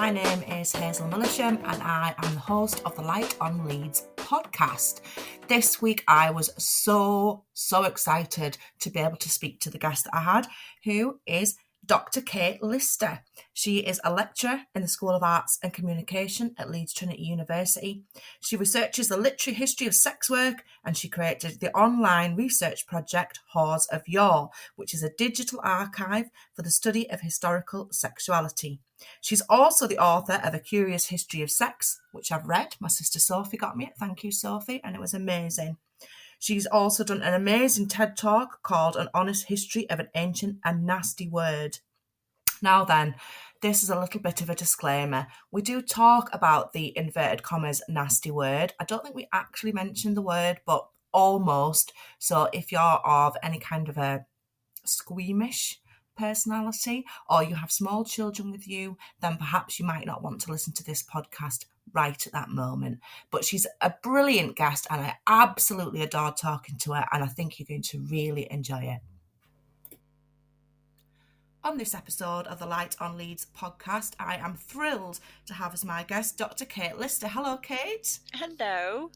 my name is hazelmillichamp and I am the host of the Light on Leeds podcast. This week I was so excited to be able to speak to the guest that I had, who is Dr. Kate Lister. She is a lecturer in the School of Arts and Communication at Leeds Trinity University. She researches the literary history of sex work, and she created the online research project Whores of Yore, which is a digital archive for the study of historical sexuality. She's also the author of A Curious History of Sex, which I've read. My sister Sophie got me it. Thank you, Sophie. And it was amazing. She's also done an amazing TED Talk called An Honest History of an Ancient and Nasty Word. Now then, this is a little bit of a disclaimer. We do talk about the inverted commas nasty word. I don't think we actually mentioned the word, but almost. So if you're of any kind of a squeamish personality or you have small children with you, then perhaps you might not want to listen to this podcast right at that moment. But she's a brilliant guest and I absolutely adored talking to her, and I think you're going to really enjoy it. On this episode of the Light on Leeds podcast, I am thrilled to have as my guest Dr. Kate Lister. Hello, Kate. Hello.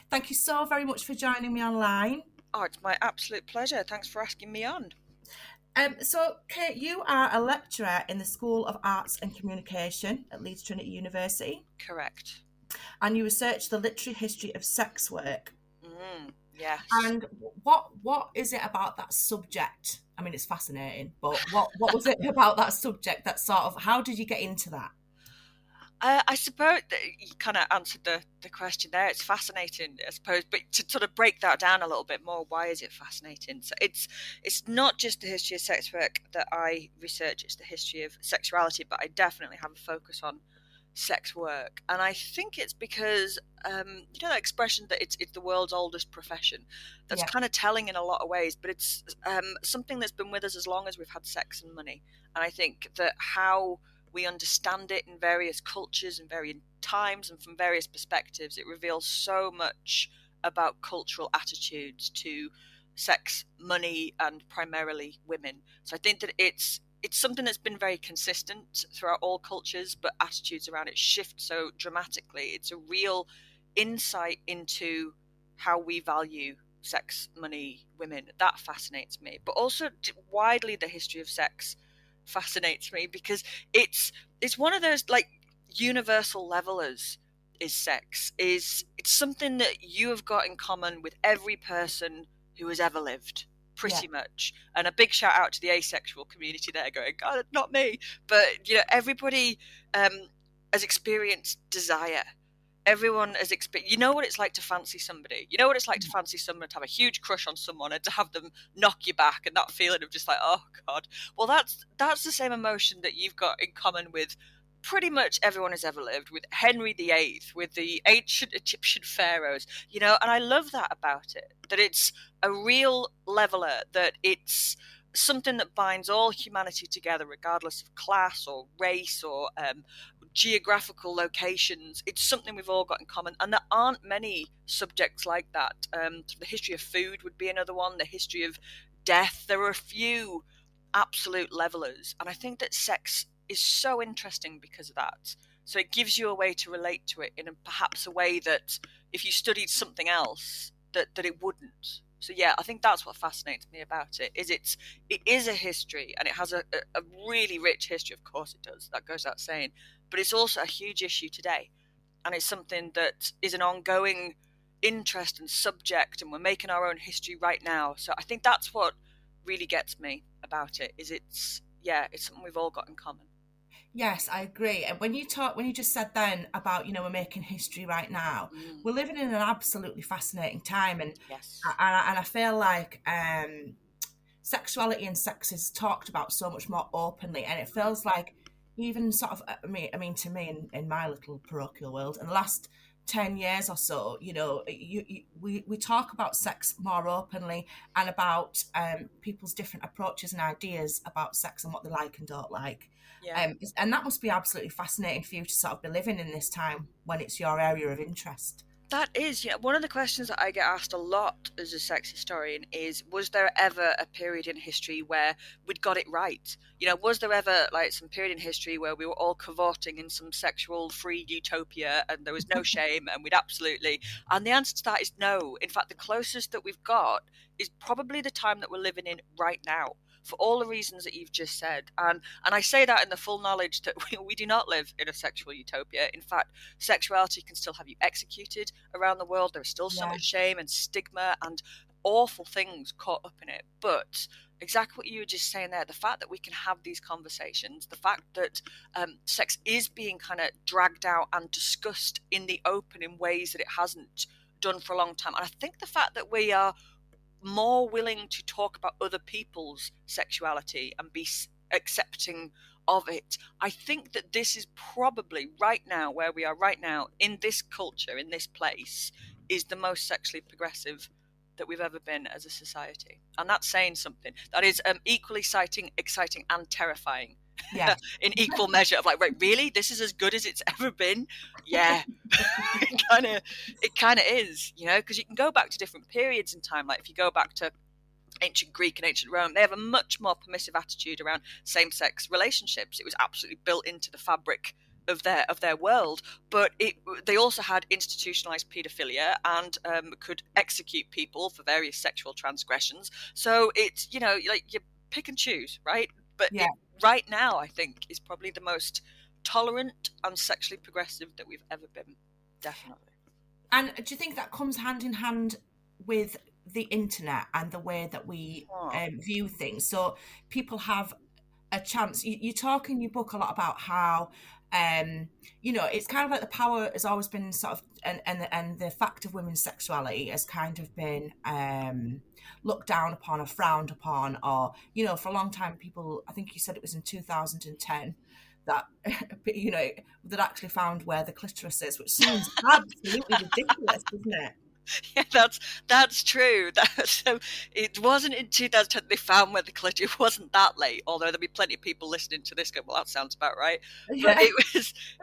Thank you so very much for joining me online. Oh, it's my absolute pleasure. Thanks for asking me on. So, Kate, you are a lecturer in the School of Arts and Communication at Leeds Trinity University. Correct. And you research the literary history of sex work. Yes. And what is it about that subject? I mean, it's fascinating, but what was it about that subject that sort of, how did you get into that? I suppose that you kind of answered the question there. It's fascinating, I suppose, but to sort of break that down a little bit more, why is it fascinating? So it's not just the history of sex work that I research, it's the history of sexuality, but I definitely have a focus on sex work. And I think it's because, you know that expression that it's the world's oldest profession? That's kind of telling in a lot of ways, but it's something that's been with us as long as we've had sex and money. And I think that how we understand it in various cultures and various times and from various perspectives, it reveals so much about cultural attitudes to sex, money, and primarily women. So I think that it's something that's been very consistent throughout all cultures, but attitudes around it shift so dramatically. It's a real insight into how we value sex, money, women. That fascinates me. But also widely the history of sex fascinates me because it's one of those like universal levelers. Is sex it's something that you have got in common with every person who has ever lived, pretty much. And a big shout out to the asexual community there, going, God, not me, but you know, everybody has experienced desire. Everyone has experienced, you know what it's like to fancy somebody. You know what it's like to fancy someone, to have a huge crush on someone and to have them knock you back, and that feeling of just like, oh God. Well, that's the same emotion that you've got in common with pretty much everyone who's ever lived, with Henry VIII, with the ancient Egyptian pharaohs, you know. And I love that about it, that it's a real leveler, that it's something that binds all humanity together, regardless of class or race or geographical locations. It's something we've all got in common, and there aren't many subjects like that. The history of food would be another one, the history of death. There are a few absolute levelers, and I think that sex is so interesting because of that. So it gives you a way to relate to it in perhaps a way that if you studied something else, that it wouldn't. So yeah, I think that's what fascinates me about it. It is a history, and it has a really rich history. Of course it does, that goes without saying, but it's also a huge issue today, and it's something that is an ongoing interest and subject, and we're making our own history right now. So I think that's what really gets me about it, is it's something we've all got in common. Yes, I agree. And when you just said then about, you know, we're making history right now, we're living in an absolutely fascinating time, and yes, and I feel like sexuality and sex is talked about so much more openly, and it feels like even sort of, I mean to me in my little parochial world, in the last 10 years or so, you know, we talk about sex more openly, and about people's different approaches and ideas about sex and what they like and don't like. And that must be absolutely fascinating for you to sort of be living in this time when it's your area of interest. That is, one of the questions that I get asked a lot as a sex historian is, was there ever a period in history where we'd got it right? Was there ever like some period in history where we were all cavorting in some sexual free utopia and there was no shame and we'd absolutely... And the answer to that is no. In fact, the closest that we've got is probably the time that we're living in right now, for all the reasons that you've just said. And I say that in the full knowledge that we do not live in a sexual utopia. In fact, sexuality can still have you executed around the world. There's still so much shame and stigma and awful things caught up in it. But exactly what you were just saying there, the fact that we can have these conversations, the fact that sex is being kind of dragged out and discussed in the open in ways that it hasn't done for a long time. And I think the fact that we are more willing to talk about other people's sexuality and be accepting of it, I think that this is probably right now, where we are right now in this culture, in this place, is the most sexually progressive that we've ever been as a society. And that's saying something. That is equally exciting and terrifying. Yeah. In equal measure of like, right, really, this is as good as it's ever been? Yeah. it kind of is, because you can go back to different periods in time. Like if you go back to ancient Greek and ancient Rome, they have a much more permissive attitude around same-sex relationships. It was absolutely built into the fabric of their world. But they also had institutionalized paedophilia and could execute people for various sexual transgressions. So it's, like you pick and choose, right? But right now, I think, is probably the most tolerant and sexually progressive that we've ever been. Definitely. And do you think that comes hand in hand with the internet and the way that we view things? So people have a chance. You talk in your book a lot about how it's kind of like the power has always been sort of, and the fact of women's sexuality has kind of been looked down upon or frowned upon, or for a long time people, I think you said it was in 2010 that that actually found where the clitoris is, which seems absolutely ridiculous, doesn't it? Yeah, that's true. So it wasn't in 2010 they found where the clitoris. It wasn't that late, although there'll be plenty of people listening to this going, well, that sounds about right. Yeah. But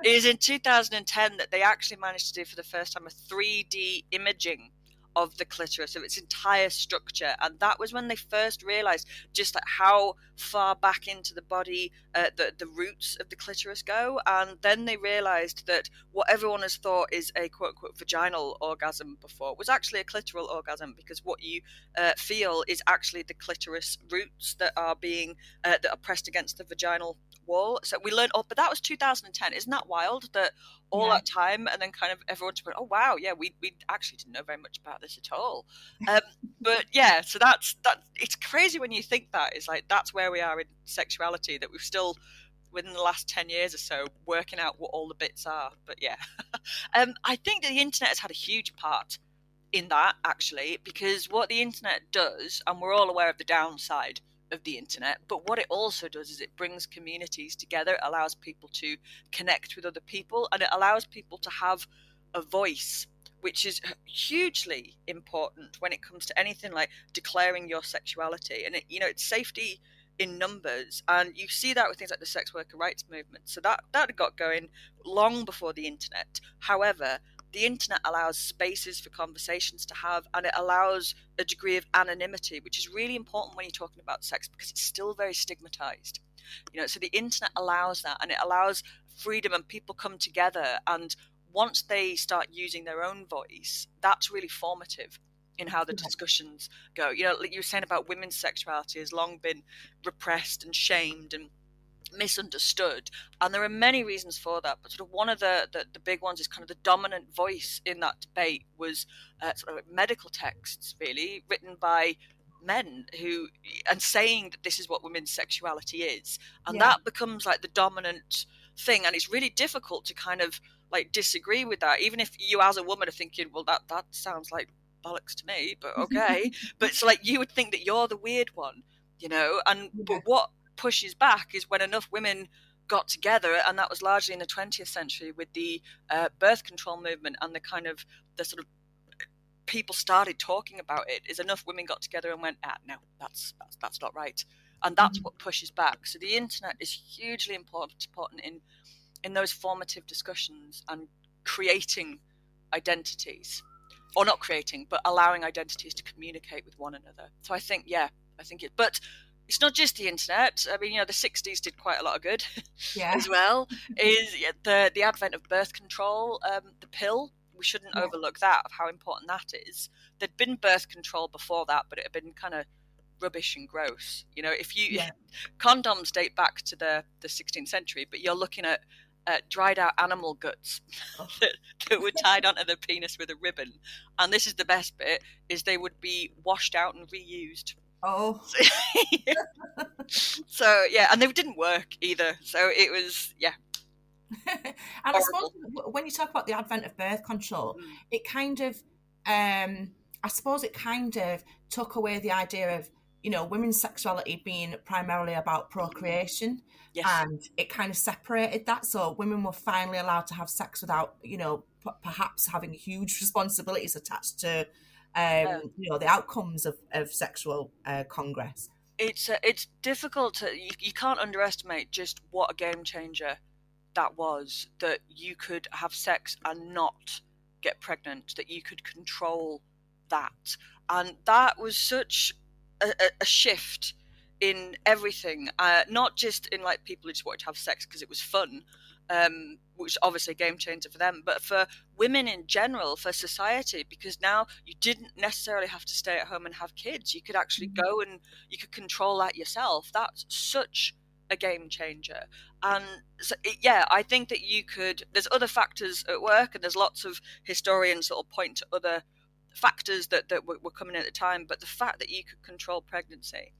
it was in 2010 that they actually managed to do for the first time a 3D imaging of the clitoris, of its entire structure. And that was when they first realized just like how far back into the body the roots of the clitoris go. And then they realized that what everyone has thought is a quote-unquote vaginal orgasm before was actually a clitoral orgasm, because what you feel is actually the clitoris roots that are being that are pressed against the vaginal wall. So we learned, but that was 2010. Isn't that wild that all that time, and then kind of everyone just went, oh wow, yeah, we actually didn't know very much about this at all. But yeah, so that it's crazy when you think that. It's like that's where we are in sexuality, that we've still within the last 10 years or so working out what all the bits are. But yeah, I think that the internet has had a huge part in that, actually, because what the internet does, and we're all aware of the downside of the internet, but what it also does is it brings communities together, it allows people to connect with other people, and it allows people to have a voice, which is hugely important when it comes to anything like declaring your sexuality. And it's safety in numbers, and you see that with things like the sex worker rights movement. So that got going long before the internet. However, the internet allows spaces for conversations to have, and it allows a degree of anonymity, which is really important when you're talking about sex, because it's still very stigmatized. So the internet allows that, and it allows freedom, and people come together, and once they start using their own voice, that's really formative in how the discussions go. Like you were saying about women's sexuality has long been repressed and shamed and misunderstood, and there are many reasons for that, but sort of one of the big ones is kind of the dominant voice in that debate was sort of medical texts, really written by men who, and saying that this is what women's sexuality is, and that becomes like the dominant thing, and it's really difficult to kind of like disagree with that, even if you as a woman are thinking, well, that sounds like bollocks to me, but okay. But it's like you would think that you're the weird one, but what pushes back is when enough women got together, and that was largely in the 20th century with the birth control movement, and the sort of people started talking about it, is enough women got together and went, no, that's not right, and that's what pushes back. So the internet is hugely important in those formative discussions and creating identities, or not creating, but allowing identities to communicate with one another. So I think but it's not just the internet. I mean, the 60s did quite a lot of good as well. Is the advent of birth control, the pill. We shouldn't overlook that, of how important that is. There'd been birth control before that, but it had been kind of rubbish and gross. Condoms date back to the 16th century, but you're looking at dried out animal guts that were tied onto the penis with a ribbon. And this is the best bit, is they would be washed out and reused. So yeah, and they didn't work either. So it was, And I suppose when you talk about the advent of birth control, it kind of, I suppose it kind of took away the idea of, women's sexuality being primarily about procreation. Yes. And it kind of separated that. So women were finally allowed to have sex without, perhaps having huge responsibilities attached to, the outcomes of sexual congress. It's difficult you can't underestimate just what a game changer that was, that you could have sex and not get pregnant, that you could control that. And that was such a shift in everything, not just in like people who just wanted to have sex because it was fun, which obviously a game changer for them, but for women in general, for society, because now you didn't necessarily have to stay at home and have kids. You could actually go and you could control that yourself. That's such a game changer. And so, I think that there's other factors at work, and there's lots of historians that will point to other factors that were coming in at the time, but the fact that you could control pregnancy,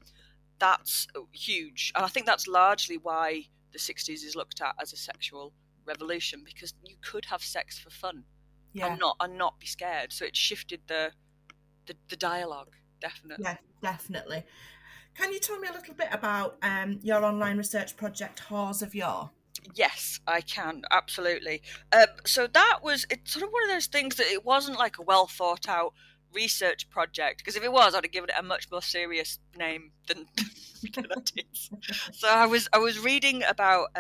that's huge. And I think that's largely why the 60s is looked at as a sexual revolution, because you could have sex for fun and not be scared. So it shifted the dialogue, definitely. Yeah, definitely. Can you tell me a little bit about your online research project, Whores of Yore? Yes, I can, absolutely. So it's sort of one of those things that it wasn't like a well thought out research project, because if it was, I'd have given it a much more serious name than I did. So I was reading about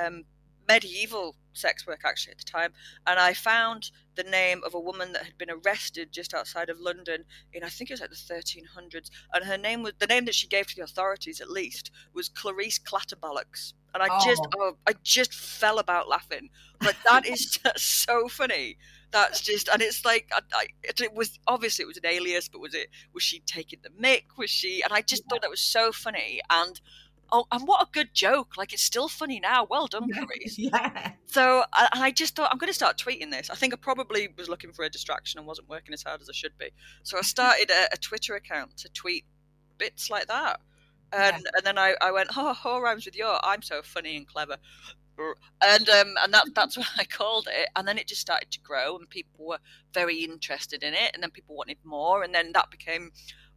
medieval sex work actually at the time, and I found the name of a woman that had been arrested just outside of London in, I think it was like the 1300s, and the name that she gave to the authorities, at least, was Clarice Clatterbollocks. And I just fell about laughing. Like, that is so funny. That's just, and it's like, it was obviously, it was an alias, but was she taking the mick? Was she? And I just thought that was so funny. And what a good joke. Like, it's still funny now. Well done, Clarice. Yeah. So I just thought, I'm going to start tweeting this. I think I probably was looking for a distraction and wasn't working as hard as I should be. So I started a Twitter account to tweet bits like that. And then I went, whore rhymes with yore. I'm so funny and clever. And that's what I called it. And then it just started to grow, and people were very interested in it. And then people wanted more. And then that became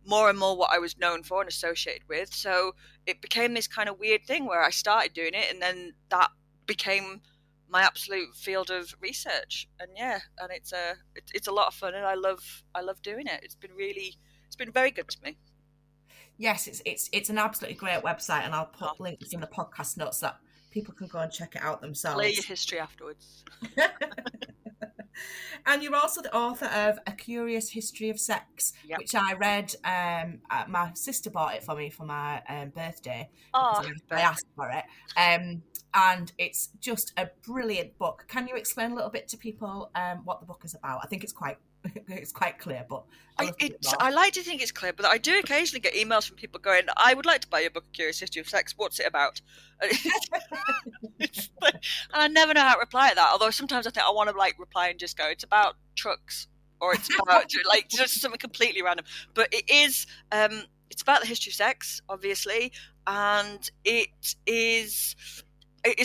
more and more what I was known for and associated with. So it became this kind of weird thing where I started doing it, and then that became my absolute field of research. And it's a lot of fun, and I love doing it. It's been very good to me. Yes, it's an absolutely great website, and I'll put links in the podcast notes so that people can go and check it out themselves. Play your history afterwards. And you're also the author of A Curious History of Sex, which I read. My sister bought it for me for my birthday. I asked for it. And it's just a brilliant book. Can you explain a little bit to people what the book is about? I think it's quite clear, but I like to think it's clear, but I do occasionally get emails from people going, I would like to buy your book, A Curious History of Sex. What's it about? And I never know how to reply to that, although sometimes I think I want to reply and just go, it's about trucks, or it's about just something completely random. But it is it's about the history of sex, obviously, and it's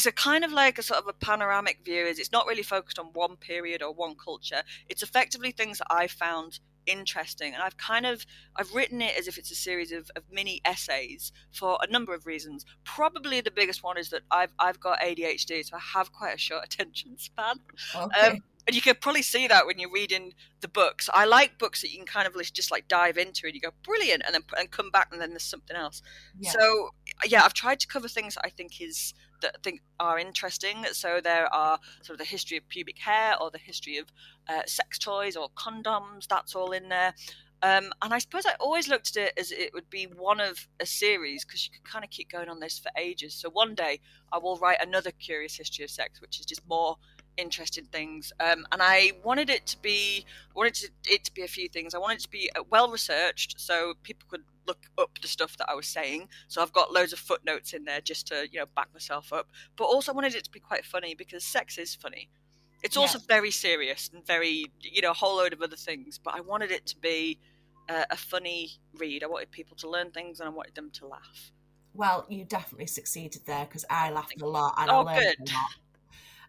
a kind of like a sort of a panoramic view. It's not really focused on one period or one culture. It's effectively things that I found interesting, and I've written it as if it's a series of mini essays for a number of reasons. Probably the biggest one is that I've got ADHD, so I have quite a short attention span. Okay. And you can probably see that when you're reading the books. I like books that you can kind of just dive into and you go brilliant, and then come back and then there's something else. So I've tried to cover things that I think is that I think are interesting. So there are sort of the history of pubic hair, or the history of sex toys or condoms. That's all in there. And I suppose I always looked at it as it would be one of a series, because you could kind of keep going on this for ages. So one day I will write another Curious History of Sex, which is just more interesting things. And I wanted it to be a few things. I wanted it to be well researched, so people could look up the stuff that I was saying. So I've got loads of footnotes in there just to back myself up. But also I wanted it to be quite funny, because sex is funny. It's also very serious and very a whole load of other things. But I wanted it to be a funny read. I wanted people to learn things, and I wanted them to laugh. Well, you definitely succeeded there, because I laughed a lot and I learned good. a lot.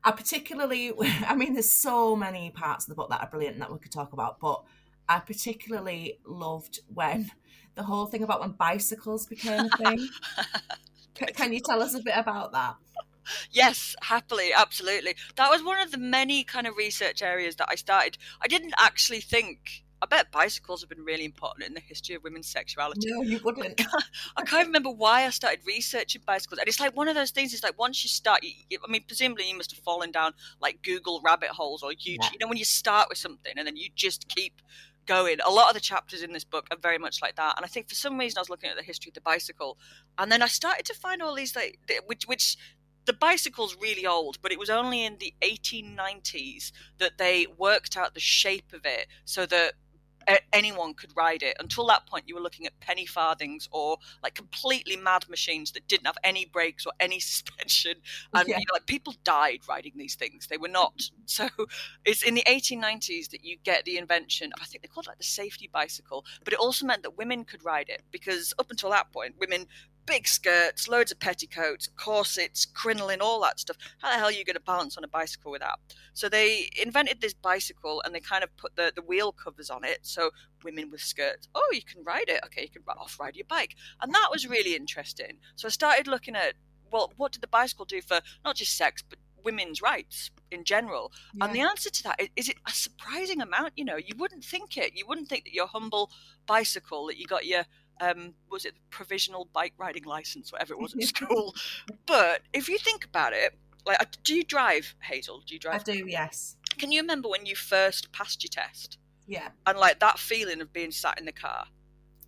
I particularly, I mean, there's so many parts of the book that are brilliant that we could talk about, but I particularly loved when the whole thing about when bicycles became a thing. Can you tell us a bit about that? Yes, happily, absolutely. That was one of the many kind of research areas that I started. I didn't actually think. I bet bicycles have been really important in the history of women's sexuality. No, you wouldn't. I can't remember why I started researching bicycles. And it's like one of those things, it's like once you start, I mean, presumably you must have fallen down like Google rabbit holes or YouTube. When you start with something and then you just keep going. A lot of the chapters in this book are very much like that. And I think for some reason I was looking at the history of the bicycle, and then I started to find all these, like, which the bicycle's really old, but it was only in the 1890s that they worked out the shape of it so that anyone could ride it. Until that point, you were looking at penny farthings or like completely mad machines that didn't have any brakes or any suspension, and like people died riding these things. They were not. So it's in the 1890s that you get the invention of, I think they called it like the safety bicycle, but it also meant that women could ride it, because up until that point, women, big skirts, loads of petticoats, corsets, crinoline, all that stuff. How the hell are you going to balance on a bicycle with that? So they invented this bicycle, and they kind of put the wheel covers on it. So women with skirts, oh, you can ride it. Okay, you can off-ride your bike. And that was really interesting. So I started looking at, well, what did the bicycle do for not just sex, but women's rights in general? And the answer to that is it a surprising amount. You wouldn't think it. You wouldn't think that your humble bicycle that you got your was it the provisional bike riding license, whatever it was at school. But if you think about it, like, do you drive, Hazel? Do you drive? I do, yes. Can you remember when you first passed your test? Yeah. And like that feeling of being sat in the car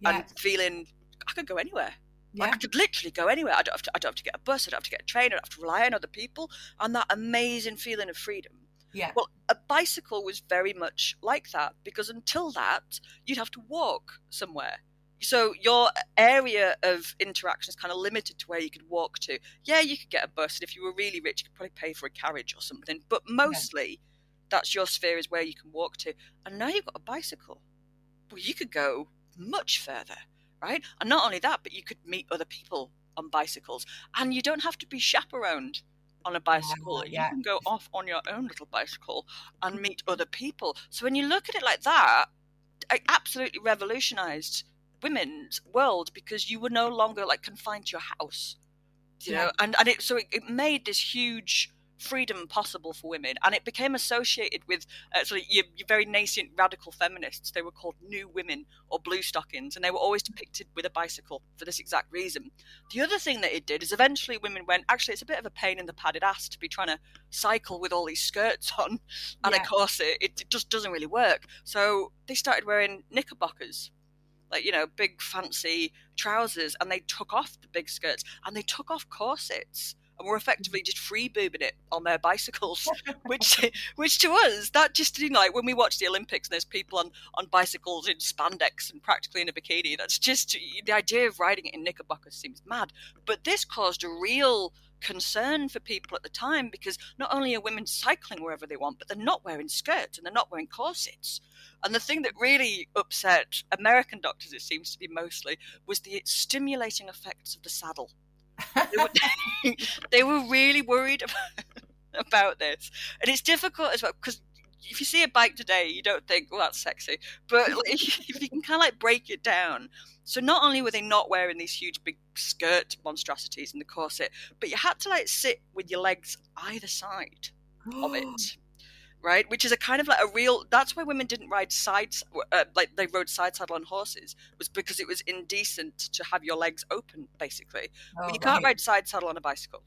and feeling I could go anywhere. Like, I could literally go anywhere. I don't have to get a bus. I don't have to get a train. I don't have to rely on other people. And that amazing feeling of freedom. Yeah. Well, a bicycle was very much like that, because until that, you'd have to walk somewhere. So your area of interaction is kind of limited to where you could walk to. Yeah, you could get a bus, and if you were really rich, you could probably pay for a carriage or something. But mostly, that's your sphere, is where you can walk to. And now you've got a bicycle. Well, you could go much further, right? And not only that, but you could meet other people on bicycles. And you don't have to be chaperoned on a bicycle. You can go off on your own little bicycle and meet other people. So when you look at it like that, it absolutely revolutionized women's world, because you were no longer like confined to your house, you know, and it made this huge freedom possible for women, and it became associated with sort of your very nascent radical feminists. They were called New Women or Blue Stockings, and they were always depicted with a bicycle for this exact reason. The other thing that it did is eventually women went, actually, it's a bit of a pain in the padded ass to be trying to cycle with all these skirts on and a corset. It just doesn't really work. So they started wearing knickerbockers, like, you know, big fancy trousers, and they took off the big skirts and they took off corsets and were effectively just free boobing it on their bicycles, which to us, that just, you know, like when we watch the Olympics and there's people on bicycles in spandex and practically in a bikini, that's just, the idea of riding it in knickerbockers seems mad. But this caused a real concern for people at the time, because not only are women cycling wherever they want, but they're not wearing skirts and they're not wearing corsets. And the thing that really upset American doctors, it seems to be mostly, was the stimulating effects of the saddle. They were really worried about this. And it's difficult as well, because if you see a bike today, you don't think, well, that's sexy. But like, if you can kind of like break it down. So not only were they not wearing these huge big skirt monstrosities in the corset, but you had to like sit with your legs either side of it. Right, which is a kind of like a real. That's why women didn't ride like they rode side saddle on horses, was because it was indecent to have your legs open. Basically, you can't ride side saddle on a bicycle.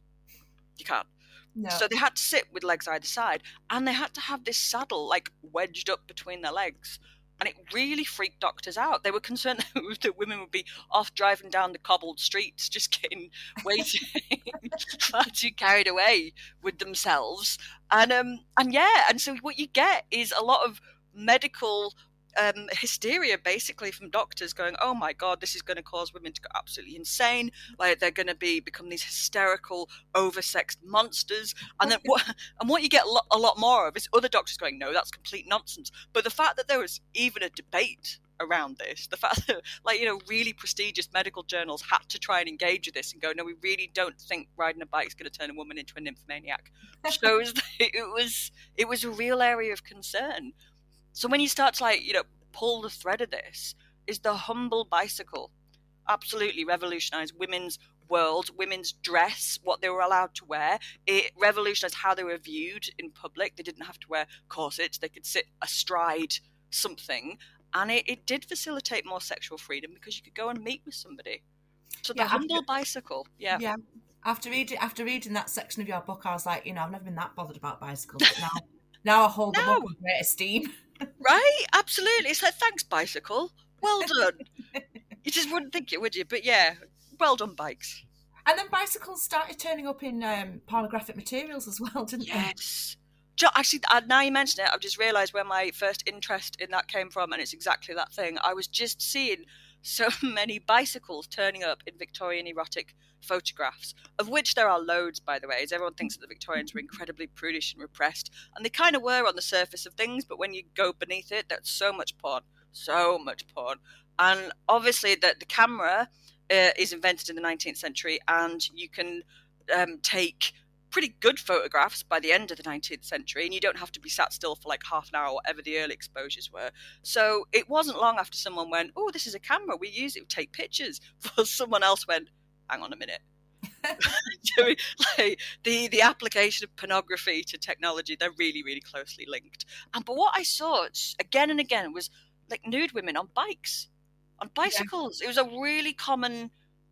You can't. No. So they had to sit with legs either side, and they had to have this saddle like wedged up between their legs. And it really freaked doctors out. They were concerned that women would be off driving down the cobbled streets, just getting waiting, far too carried away with themselves. And so what you get is a lot of medical hysteria, basically, from doctors going, "Oh my God, this is going to cause women to go absolutely insane. Like they're going to become these hysterical, oversexed monsters." And then what you get a lot more of is other doctors going, "No, that's complete nonsense." But the fact that there was even a debate around this, the fact that really prestigious medical journals had to try and engage with this and go, "No, we really don't think riding a bike is going to turn a woman into a nymphomaniac," shows that it was a real area of concern. So when you start to pull the thread of this, is the humble bicycle absolutely revolutionized women's world, women's dress, what they were allowed to wear. It revolutionized how they were viewed in public. They didn't have to wear corsets. They could sit astride something. And it did facilitate more sexual freedom because you could go and meet with somebody. So the humble bicycle, yeah. After reading that section of your book, I was like, I've never been that bothered about bicycles. But now I hold them up in great esteem. Right? Absolutely. It's like, thanks, bicycle. Well done. You just wouldn't think it, would you? But yeah, well done, bikes. And then bicycles started turning up in pornographic materials as well, didn't they? Yes. Actually, now you mention it, I've just realised where my first interest in that came from, and it's exactly that thing. I was just seeing so many bicycles turning up in Victorian erotic photographs, of which there are loads, by the way, as everyone thinks that the Victorians were incredibly prudish and repressed, and they kind of were on the surface of things, but when you go beneath it, there's so much porn. And obviously the camera is invented in the 19th century, and you can take pretty good photographs by the end of the 19th century, and you don't have to be sat still for like half an hour, whatever the early exposures were. So it wasn't long after someone went, "Oh, this is a camera, we use it to take pictures," before someone else went, "Hang on a minute." Like the application of pornography to technology, they're really, really closely linked. But what I saw again and again was like nude women on bikes, on bicycles. Yeah. It was a really common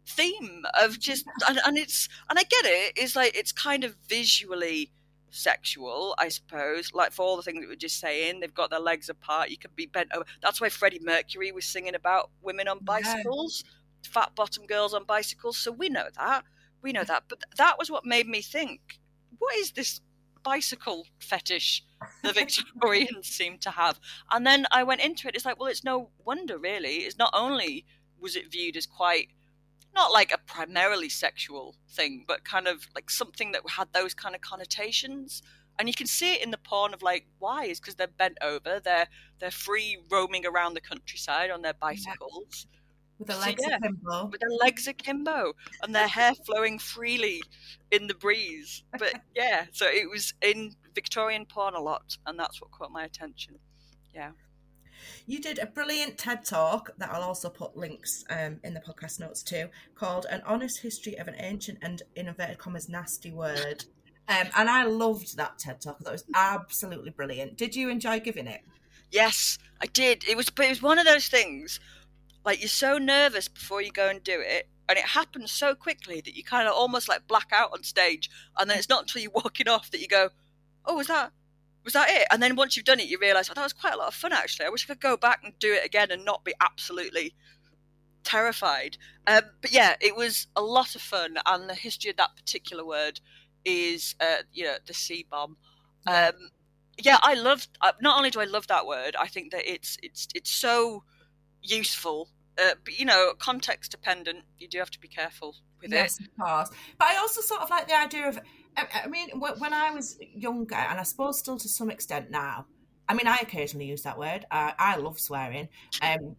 theme of just, and I get it. It's like, it's kind of visually sexual, I suppose. Like for all the things that we're just saying, they've got their legs apart. You can be bent over. That's why Freddie Mercury was singing about women on bicycles, fat bottom girls on bicycles. So we know that. But that was what made me think, what is this bicycle fetish the Victorians seem to have? And then I went into it. It's like, well, it's no wonder, really. It's not only was it viewed as quite, not like a primarily sexual thing, but kind of like something that had those kind of connotations. And you can see it in the porn of like, why? Is because they're bent over, they're free roaming around the countryside on their bicycles. With their legs akimbo. With their legs akimbo and their hair flowing freely in the breeze. But yeah, so it was in Victorian porn a lot, and that's what caught my attention. Yeah. You did a brilliant TED Talk that I'll also put links in the podcast notes too, called An Honest History of an Ancient and, in inverted commas, Nasty Word. And I loved that TED Talk. I thought it was absolutely brilliant. Did you enjoy giving it? Yes, I did. It was one of those things, like you're so nervous before you go and do it, and it happens so quickly that you kind of almost like black out on stage, and then it's not until you're walking off that you go, "Oh, was that it?" And then once you've done it, you realise, "Oh, that was quite a lot of fun, actually. I wish I could go back and do it again and not be absolutely terrified." But yeah, it was a lot of fun, and the history of that particular word is, the C-bomb. Yeah, I loved. Not only do I love that word, I think that it's so useful. But context dependent. You do have to be careful with it. Yes, of course. But I also sort of like the idea of, I mean, when I was younger, and I suppose still to some extent now, I mean, I occasionally use that word. I love swearing.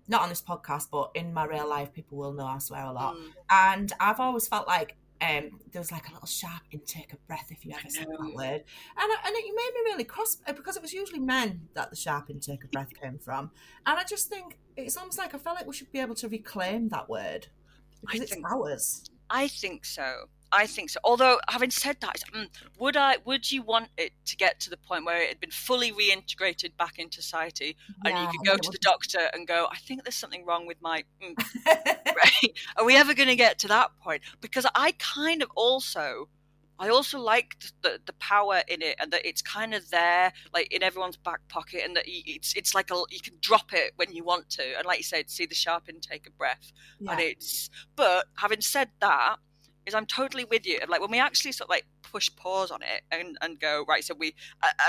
Not on this podcast, but in my real life, people will know I swear a lot. And I've always felt like there was like a little sharp intake of breath if you ever said that word. And it made me really cross, because it was usually men that the sharp intake of breath came from. And I just think it's almost like I felt like we should be able to reclaim that word, because it's ours. I think so. Although, having said that, would you want it to get to the point where it had been fully reintegrated back into society, and you could go to the doctor and go, "I think there's something wrong with my..." Right? Are we ever going to get to that point? Because I kind of also I also like the power in it, and that it's kind of there, like in everyone's back pocket, and that it's like you can drop it when you want to, and like you said, see the sharp intake of breath, and Yeah. it's. But having said that, is I'm totally with you. Like when we actually sort of like push pause on it and go right, so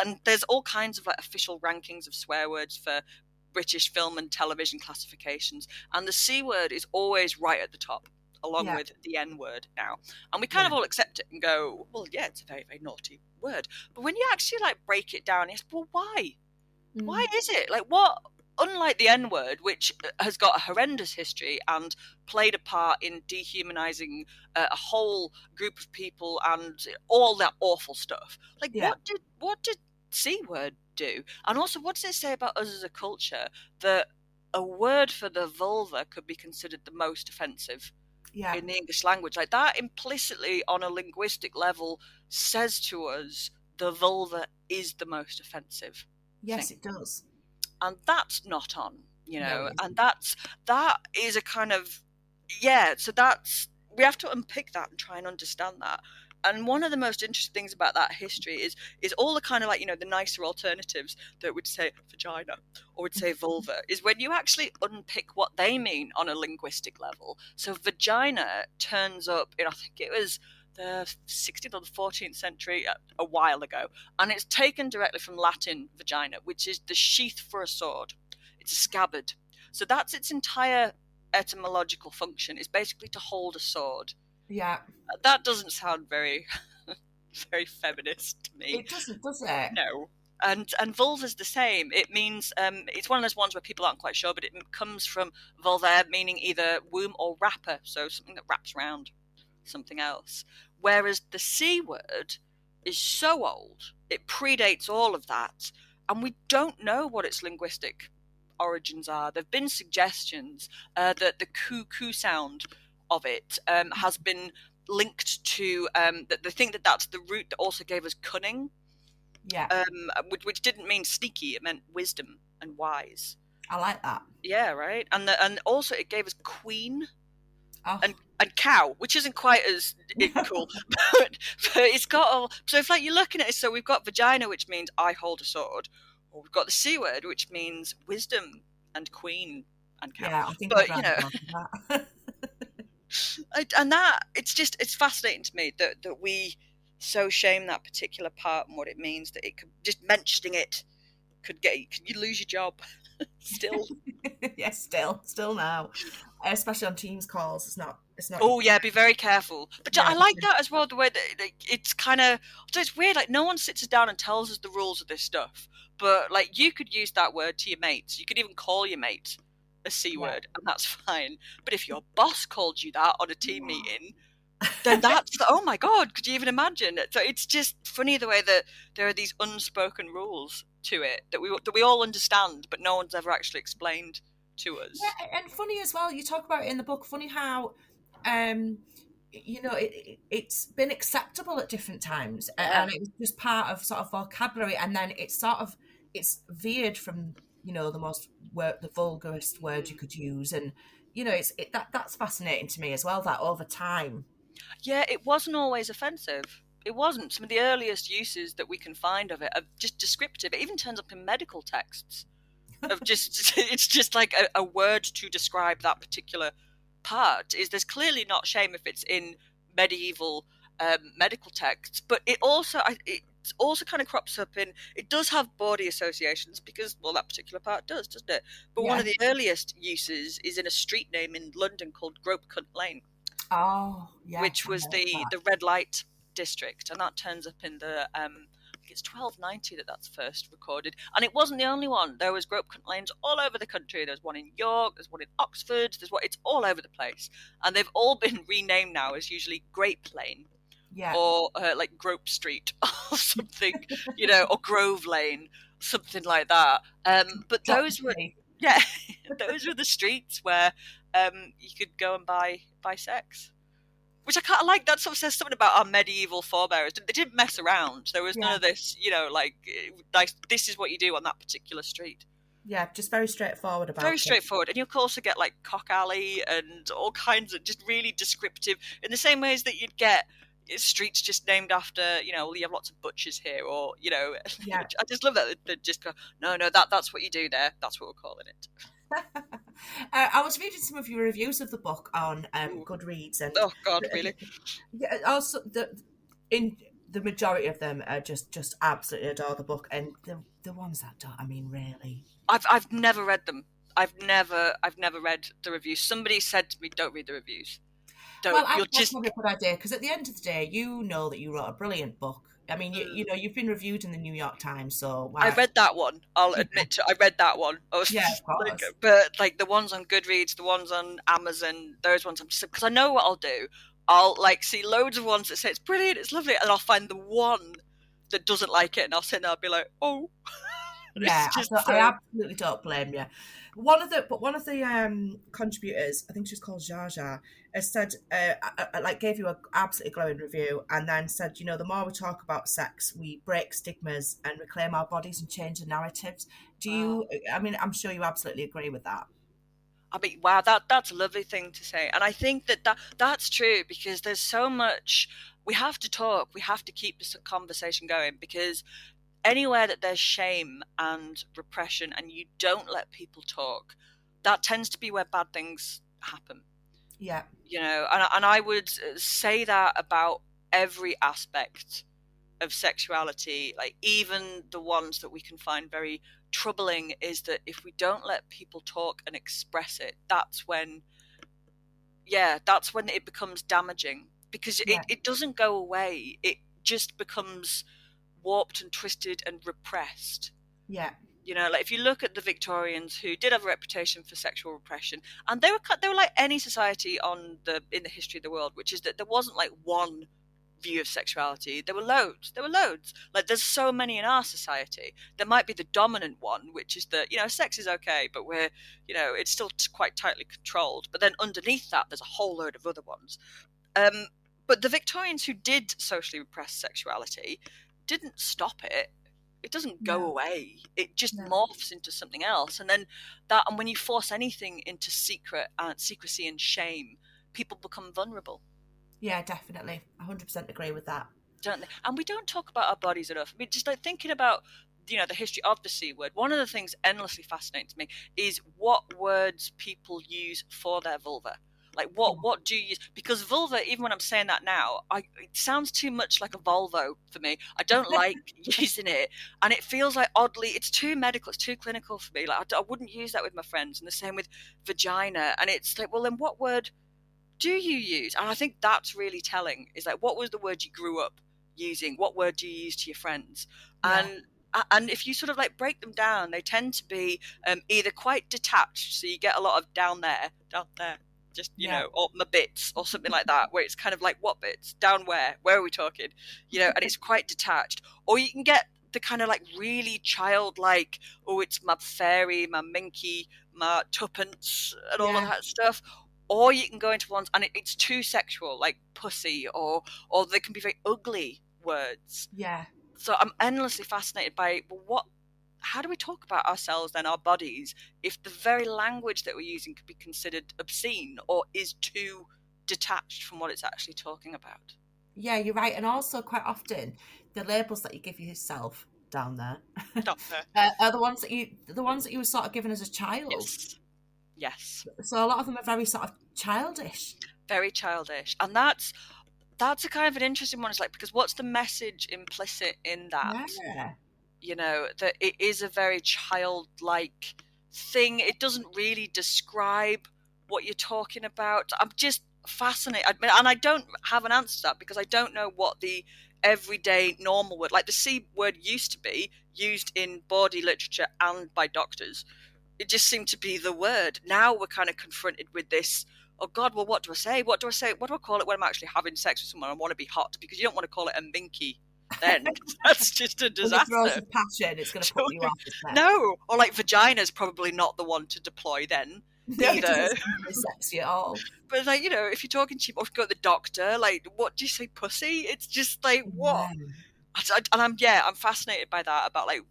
and there's all kinds of like official rankings of swear words for British film and television classifications, and the C word is always right at the top, along Yeah. with the N word now. And we kind Yeah. of all accept it and go, well, yeah, it's a very, very naughty word. But when you actually like break it down, it's, well, why? Why is it? Like, what? Unlike the N word, which has got a horrendous history and played a part in dehumanizing a whole group of people and all that awful stuff. Like, Yeah. what did C word do? And also, what does it say about us as a culture that a word for the vulva could be considered the most offensive Yeah. in the English language? Like that implicitly on a linguistic level says to us the vulva is the most offensive Yes, thing. it does. And that's not on, No, it and isn't. that is a kind of, so we have to unpick that and try and understand that. And one of the most interesting things about that history is all the kind of like, the nicer alternatives that would say vagina or would say vulva is when you actually unpick what they mean on a linguistic level. So vagina turns up in, I think it was the 16th or the 14th century, a while ago, and it's taken directly from Latin vagina, which is the sheath for a sword. It's a scabbard. So that's its entire etymological function, is basically to hold a sword. Yeah. That doesn't sound very very feminist to me. It doesn't, does it? No. And vulva's the same. It means it's one of those ones where people aren't quite sure, but it comes from vulva, meaning either womb or wrapper, so something that wraps around something else. Whereas the C word is so old, it predates all of that, and we don't know what its linguistic origins are. There have been suggestions that the coo sound of it has been linked to that they think that that's the root that also gave us cunning, Yeah. which didn't mean sneaky, it meant wisdom and wise. I like that. Yeah, right. And also it gave us queen Oh. and cow, which isn't quite as cool, but it's got all. So if like you're looking at it, so we've got vagina, which means I hold a sword, or we've got the C word, which means wisdom and queen and cow. Yeah, I think But I'd rather go for that. and that it's fascinating to me that we so shame that particular part and what it means, that it could, just mentioning it could you lose your job. Still. Yeah, still now, especially on Teams calls. It's not. Oh yeah, be very careful. But Yeah. I like that as well, the way that it's kind of, so it's weird, like no one sits us down and tells us the rules of this stuff, but like you could use that word to your mates, you could even call your mate a C word, and that's fine. But if your boss called you that on a team meeting, then that's oh my god, could you even imagine? So it's just funny the way that there are these unspoken rules to it that we all understand, but no one's ever actually explained to us. Yeah, and funny as well. You talk about it in the book. Funny how, it's been acceptable at different times, Yeah. and it was just part of sort of vocabulary, and then it's veered from the the vulgarest word you could use, and that's fascinating to me as well. That over time. Yeah, it wasn't always offensive. It wasn't. Some of the earliest uses that we can find of it are just descriptive. It even turns up in medical texts. Of just, it's just like a word to describe that particular part. There's clearly not shame if it's in medieval medical texts, but it also kind of crops up in. It does have bawdy associations because, well, that particular part doesn't it? But one of the earliest uses is in a street name in London called Gropecunt Lane. Oh, yeah. Which was the red light district, and that turns up in the I think it's 1290 that's first recorded, and it wasn't the only one. There was Gropecunt lanes all over the country. There's one in York, there's one in Oxford, it's all over the place, and they've all been renamed now as usually Grape Lane, or like Grope Street or something, or Grove Lane, something like that. But those were those were the streets where you could go and buy sex, which I kind of like. That sort of says something about our medieval forebears. They didn't mess around. There was none of this, like this is what you do on that particular street. Yeah, just very straightforward about it. Very straightforward. And you'll also get like Cock Alley and all kinds of just really descriptive, in the same ways that you'd get, streets just named after, you know, well, you have lots of butchers here, or, you know, Yeah. I just love that they just go, no, that's what you do there. That's what we're calling it. I was reading some of your reviews of the book on Ooh. Goodreads, and Oh God, really? yeah, also in the majority of them are just absolutely adore the book, and the ones that don't, I mean, really. I've never read them. I've never read the reviews. Somebody said to me, "Don't read the reviews. Well, Don't. I You'll think that's just." probably a good idea, because at the end of the day, you know that you wrote a brilliant book. I mean, you Mm. know, you've been reviewed in the New York Times, so I why? read that one. I'll Yeah, admit I read that one. I yeah, was of like, course. but like the ones on Goodreads, the ones on Amazon, those ones, I'm just because I know what I'll do. I'll like see loads of ones that say it's brilliant, it's lovely, and I'll find the one that doesn't like it, and I'll sit there, I'll be like, oh, it's Yeah, just I so. absolutely don't blame you. One of the contributors, I think she's called Jaja, has said, like, gave you a absolutely glowing review, and then said, you know, the more we talk about sex, we break stigmas and reclaim our bodies and change the narratives. Do Wow. you? I mean, I'm sure you absolutely agree with that. I mean, wow, that's a lovely thing to say, and I think that's true because there's so much we have to talk. We have to keep this conversation going because anywhere that there's shame and repression, and you don't let people talk, that tends to be where bad things happen. Yeah, You know, and I would say that about every aspect of sexuality, like even the ones that we can find very troubling, is that if we don't let people talk and express it, that's when it becomes damaging because yeah, it doesn't go away. It just becomes warped and twisted and repressed. yeah, You know, like if you look at the Victorians who did have a reputation for sexual repression, and they were like any society in the history of the world, which is that there wasn't like one view of sexuality. There were loads. There were loads. Like there's so many in our society. There might be the dominant one, which is that, you know, sex is okay, but we're, you know, it's still quite tightly controlled. But then underneath that, there's a whole load of other ones. Um, but the Victorians who did socially repress sexuality didn't stop it. It doesn't go no, away. It just no. morphs into something else. And then and when you force anything into secrecy and shame, people become vulnerable, Yeah, definitely. 100% agree with that. don't they? And we don't talk about our bodies enough. I mean, just like thinking about, you know, the history of the C word, one of the things endlessly fascinating to me is what words people use for their vulva. Like what do you use? Because vulva, even when I'm saying that now, it sounds too much like a Volvo for me. I don't like using it, and it feels like oddly, it's too medical, it's too clinical for me. Like I wouldn't use that with my friends, and the same with vagina. And it's like, well, then what word do you use? And I think that's really telling. Is like, what was the word you grew up using? What word do you use to your friends? Yeah, And if you sort of like break them down, they tend to be either quite detached, so you get a lot of down there, just, you yeah, know, or my bits or something like that, where it's kind of like, what bits, down where are we talking, you know, and it's quite detached. Or you can get the kind of like really childlike, oh, it's my fairy, my minky, my tuppence, and all of yeah, that stuff. Or you can go into ones and it's too sexual, like pussy, or they can be very ugly words. yeah. So I'm endlessly fascinated by, well, how do we talk about ourselves then, our bodies, if the very language that we're using could be considered obscene or is too detached from what it's actually talking about? Yeah, you're right. And also, quite often, the labels that you give yourself down there Not fair. are the ones that you were sort of given as a child. Yes. Yes. So a lot of them are very sort of childish. Very childish. And that's a kind of an interesting one. It's like, because what's the message implicit in that? Yeah, You know, that it is a very childlike thing. It doesn't really describe what you're talking about. I'm just fascinated. And I don't have an answer to that because I don't know what the everyday normal word, like the C word used to be used in bawdy literature and by doctors. It just seemed to be the word. Now we're kind of confronted with this. Oh God, well, what do I say? What do I say? What do I call it when I'm actually having sex with someone? I want to be hot, because you don't want to call it a minky then. That's just a when the throes disaster. of passion, it's going to So, put you off, isn't it? no, or like vagina's probably not the one to deploy then No, it doesn't either. sound very sexy at all. But like, you know, if you're talking cheap, or if you go to the doctor, like, what do you say, pussy? It's just like, what? Yeah, And I'm fascinated by that. About like,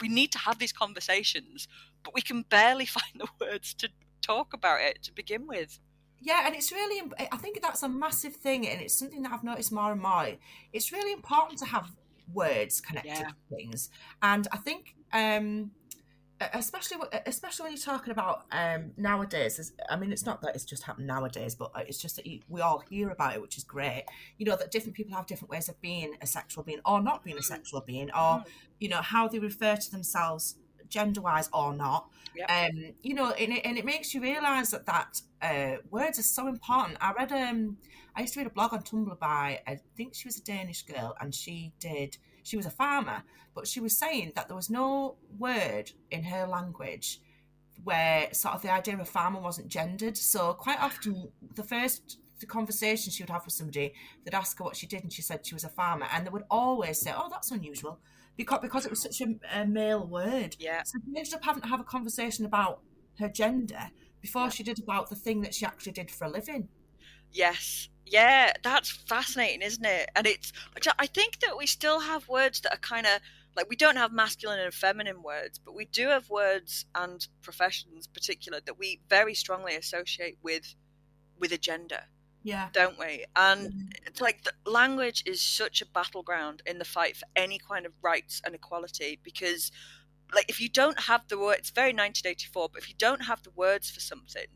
we need to have these conversations, but we can barely find the words to talk about it to begin with. Yeah, and it's really, I think that's a massive thing, and it's something that I've noticed more and more. It's really important to have words connected Yeah. to things, and I think, especially especially when you're talking about nowadays. I mean, it's not that it's just happened nowadays, but it's just that we all hear about it, which is great. You know that different people have different ways of being a sexual being or not being a Mm, sexual being, or mm, how they refer to themselves gender wise or not. yep. And it makes you realise that words are so important. I used to read a blog on Tumblr by, I think she was a Danish girl, and she was a farmer, but she was saying that there was no word in her language where sort of the idea of a farmer wasn't gendered. So quite often, the conversation she would have with somebody, they'd ask her what she did, and she said she was a farmer, and they would always say, "Oh, that's unusual," because it was such a male word. Yeah. So she ended up having to have a conversation about her gender before Yeah. she did about the thing that she actually did for a living. Yes. Yeah, that's fascinating, isn't it? And I think that we still have words that are kind of like, we don't have masculine and feminine words, but we do have words and professions particular that we very strongly associate with a gender, Yeah, don't we? And it's like the language is such a battleground in the fight for any kind of rights and equality, because like if you don't have the word, it's very 1984, but if you don't have the words for something,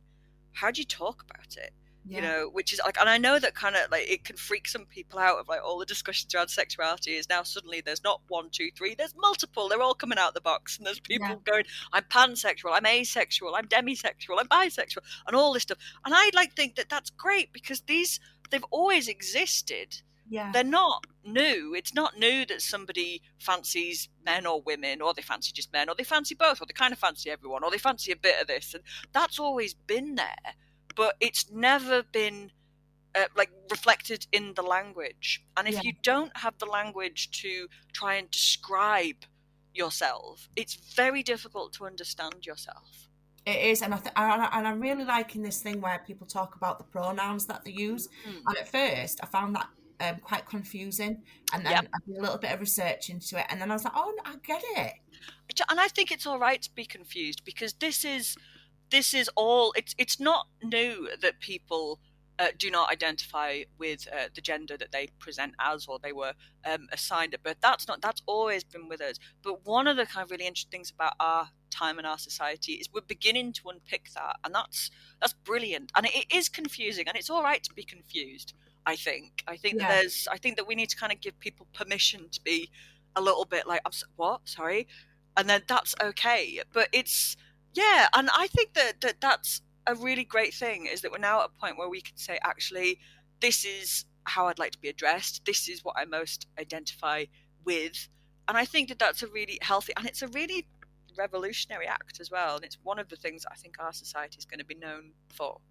how do you talk about it? yeah, Which is like, and I know that kind of like it can freak some people out of like all the discussions around sexuality is now suddenly there's not one, two, three, there's multiple. They're all coming out of the box, and there's yeah, people going, I'm pansexual, I'm asexual, I'm demisexual, I'm bisexual, and all this stuff. And I like think that that's great because they've always existed. yeah, They're not new. It's not new that somebody fancies men or women, or they fancy just men, or they fancy both, or they kind of fancy everyone, or they fancy a bit of this. And that's always been there, but it's never been like reflected in the language. And yeah. if you don't have the language to try and describe yourself, it's very difficult to understand yourself. It is, and I'm really liking this thing where people talk about the pronouns that they use. Mm. And at first, I found that quite confusing, and Yep. then I did a little bit of research into it, and then I was like, "Oh, I get it." And I think it's all right to be confused, because this is all, it's not new that people do not identify with the gender that they present as, or they were assigned it, but that's always been with us. But one of the kind of really interesting things about our time and our society is we're beginning to unpick that, and that's brilliant. And it is confusing, and it's all right to be confused. Yeah, I think that we need to kind of give people permission to be a little bit like, what, sorry, and then that's okay. But it's, yeah, and I think that's a really great thing, is that we're now at a point where we can say, actually, this is how I'd like to be addressed. This is what I most identify with. And I think that that's a really healthy, and it's a really revolutionary act as well. And it's one of the things I think our society is going to be known for.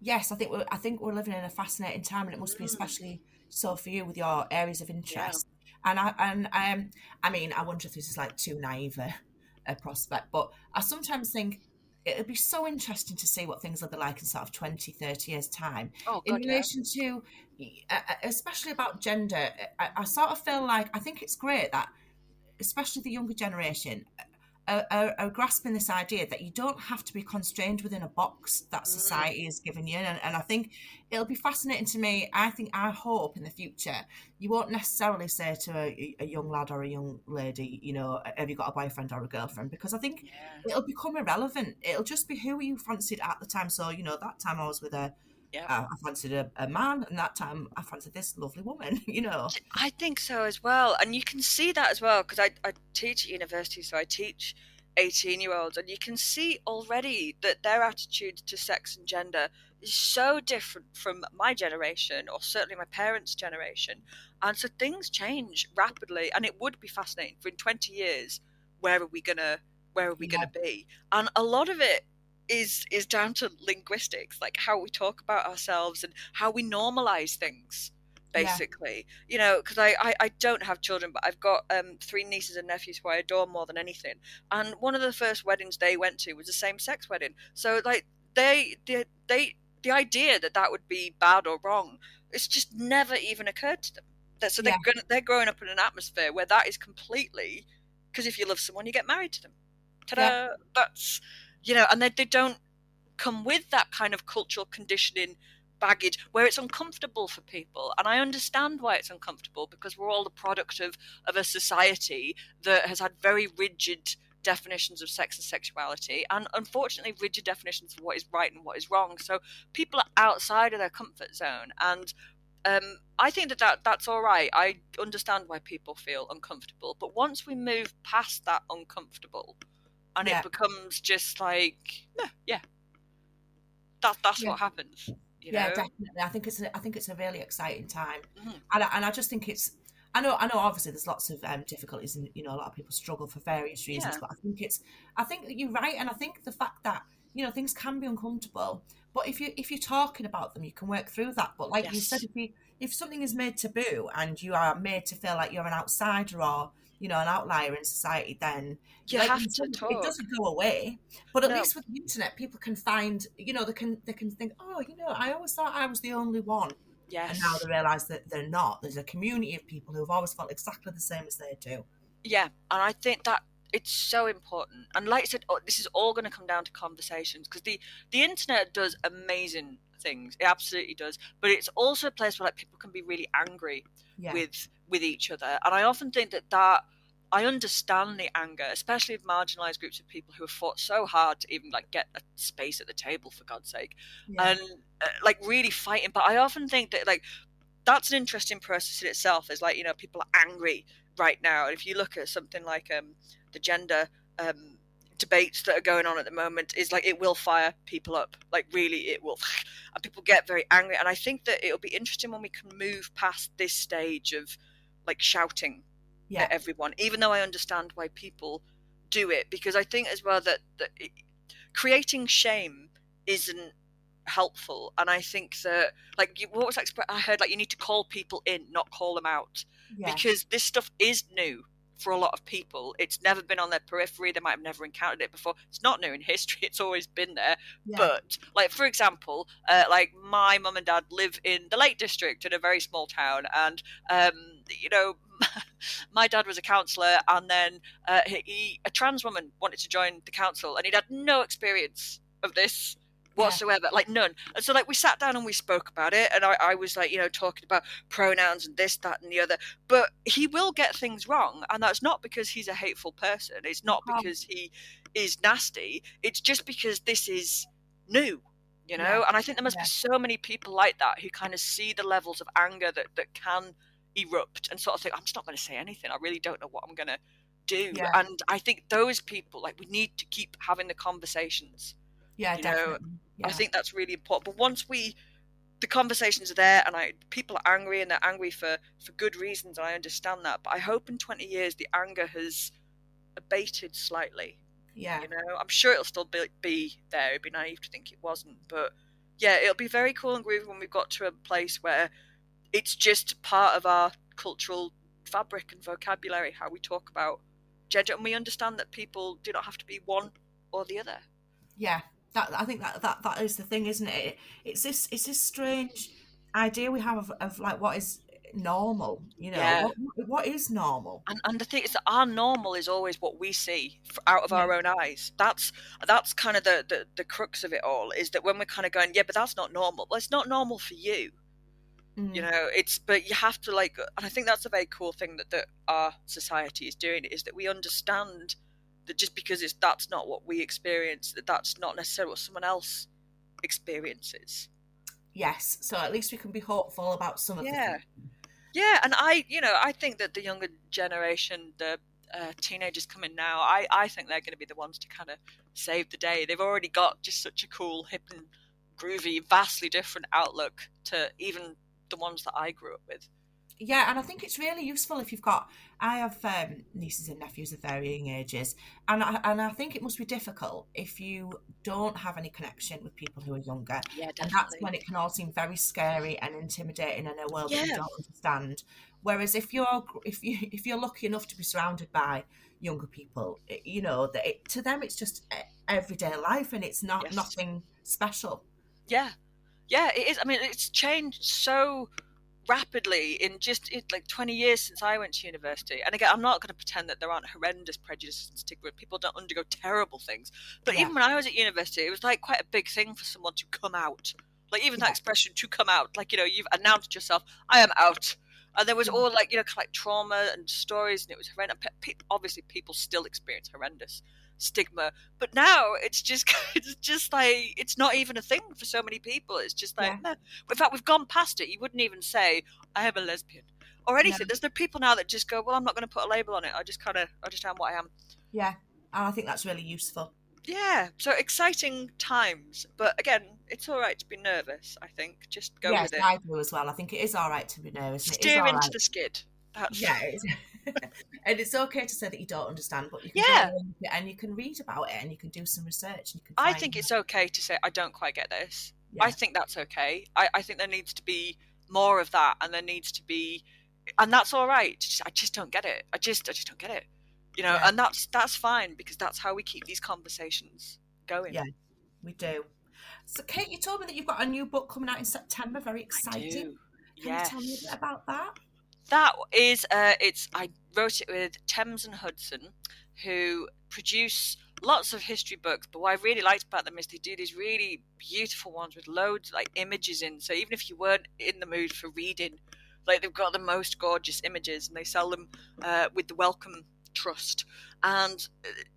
yes, I think we're living in a fascinating time, and it must be Mm, especially so for you with your areas of yeah. interest. I mean, I wonder if this is like too naive a prospect, but I sometimes think it'd be so interesting to see what things will be like in sort of 20, 30 years' time Oh, in God, yeah. relation to, especially about gender. I sort of feel like I think it's great that, especially the younger generation, are grasping this idea that you don't have to be constrained within a box that Mm, society has given you. And I think it'll be fascinating to me. I hope in the future you won't necessarily say to a young lad or a young lady, have you got a boyfriend or a girlfriend? Because I think yeah. it'll become irrelevant. It'll just be who you fancied at the time. So, that time I was with Yeah. I fancied a man, and that time I fancied this lovely woman. I think so as well. And you can see that as well, because I teach at university, so I teach 18-year-olds, and you can see already that their attitude to sex and gender is so different from my generation, or certainly my parents' generation. And so things change rapidly, and it would be fascinating for in 20 years, where are we gonna where are we Yeah, gonna be? And a lot of it is down to linguistics, like how we talk about ourselves and how we normalize things, yeah, basically. Because I don't have children, but I've got three nieces and nephews who I adore more than anything. And one of the first weddings they went to was a same-sex wedding. So like the idea that that would be bad or wrong, it's just never even occurred to them. So yeah, they're growing up in an atmosphere where that is completely, because if you love someone, you get married to them. yeah. Ta-da! That's, and they don't. come with that kind of cultural conditioning baggage where it's uncomfortable for people. And I understand why it's uncomfortable, because we're all the product of a society that has had very rigid definitions of sex and sexuality, and unfortunately rigid definitions of what is right and what is wrong. So people are outside of their comfort zone, and I think that's all right. I understand why people feel uncomfortable, but once we move past that uncomfortable and Yeah. it becomes just like, yeah, that's Yeah. what happens. You Yeah, know? definitely. I think it's a really exciting time, Mhm. and I just think it's. I know. Obviously, there's lots of difficulties, and a lot of people struggle for various reasons. Yeah. But I think that you're right, and I think the fact that things can be uncomfortable, but if you're talking about them, you can work through that. But like you said, Yes. if something is made taboo and you are made to feel like you're an outsider or an outlier in society, then You like have you to said, it talk. doesn't go away. But at No. least with the internet, people can find, they can think, oh, I always thought I was the only one. And now Yes. they realise that they're not. There's a community of people who have always felt exactly the same as they do. Yeah, and I think that it's so important. And like I said, this is all going to come down to conversations, because the internet does amazing things. It absolutely does. But it's also a place where like people can be really angry Yeah, with each other. And I often think that I understand the anger, especially of marginalized groups of people who have fought so hard to even like get a space at the table, for God's sake, yeah, and like really fighting. But I often think that like that's an interesting process in itself. Is like, people are angry right now, and if you look at something like the gender um, debates that are going on at the moment, is like it will fire people up, like really it will, and people get very angry. And I think that it'll be interesting when we can move past this stage of like shouting yeah, at everyone, even though I understand why people do it, because I think as well that creating shame isn't helpful. And I think that like what was that I heard, like you need to call people in, not call them out, yes, because this stuff is new for a lot of people. It's never been on their periphery. They might have never encountered it before. It's not new in history. It's always been there. yeah, But like, for example, like my mum and dad live in the Lake District in a very small town, and um, you know my dad was a councillor, and then a trans woman wanted to join the council, and he'd had no experience of this yeah, whatsoever, like none. And so like we sat down and we spoke about it, and I was like, talking about pronouns and this, that, and the other. But he will get things wrong, and that's not because he's a hateful person. It's of not because course, he is nasty. It's just because this is new. yeah, And I think there must be yeah, so many people like that who kind of see the levels of anger that can erupt and sort of think, I'm just not going to say anything. I really don't know what I'm going to do. yeah, And I think those people, like, we need to keep having the conversations. yeah, you know definitely, I yeah, think that's really important. But once the conversations are there, and people are angry, and they're angry for good reasons, and I understand that. But I hope in 20 years the anger has abated slightly. yeah, I'm sure it'll still be there. It'd be naive to think it wasn't. But yeah, it'll be very cool and groovy when we've got to a place where it's just part of our cultural fabric and vocabulary, how we talk about gender, and we understand that people do not have to be one or the other. yeah. I think that is the thing, isn't it? It's this strange idea we have of like what is normal. Yeah. What is normal? And the thing is that our normal is always what we see out of Yeah, our own eyes. That's kind of the crux of it all, is that when we're kind of going, yeah, but that's not normal. Well, it's not normal for you. mm, But you have to, like, and I think that's a very cool thing that our society is doing, is that we understand that just because that's not what we experience, that's not necessarily what someone else experiences. yes. So at least we can be hopeful about some of the Yeah. things. Yeah, and I think that the younger generation, the teenagers coming now, I think they're going to be the ones to kind of save the day. They've already got just such a cool, hip and groovy, vastly different outlook to even the ones that I grew up with. Yeah, and I think it's really useful if you've got. I have nieces and nephews of varying ages, and I think it must be difficult if you don't have any connection with people who are younger, Yeah, and that's definitely. when it can all seem very scary and intimidating in a world that you Yeah, don't understand. Whereas if you're lucky enough to be surrounded by younger people, that to them it's just everyday life, and it's not yes. nothing special. Yeah, yeah, it is. I mean, it's changed so rapidly in like 20 years since I went to university. And again, I'm not going to pretend that there aren't horrendous prejudices and stigma. People don't undergo terrible things. But even when I was at university, it was like quite a big thing for someone to come out. Like even that expression, to come out, like, you've announced yourself, I am out. And there was all like, kind of like trauma and stories, and it was horrendous. Obviously, people still experience horrendous stigma, but now it's just like, it's not even a thing for so many people. It's just like, no. In fact, we've gone past it. You wouldn't even say, I am a lesbian or anything. There's the people now that just go, well, I'm not going to put a label on it. I just am what I am. Yeah. And I think that's really useful. Yeah, so exciting times, but again, it's all right to be nervous. I think just go with it. Yes, I do as well. I think it is all right to be nervous. Steer into the skid. Yeah, and it's okay to say that you don't understand, but you can go and you can read about it and you can do some research. And you can I think it's okay to say I don't quite get this. Yeah. I think that's okay. I think there needs to be more of that, and there needs to be, and that's all right. I just don't get it. I just don't get it. And that's fine, because that's how we keep these conversations going. Yeah, we do. So, Kate, you told me that you've got a new book coming out in September. Very exciting. Can you tell me a bit about that? That is, I wrote it with Thames and Hudson, who produce lots of history books. But what I really liked about them is they do these really beautiful ones with loads like images in. So even if you weren't in the mood for reading, like, they've got the most gorgeous images, and they sell them with the Wellcome Trust. And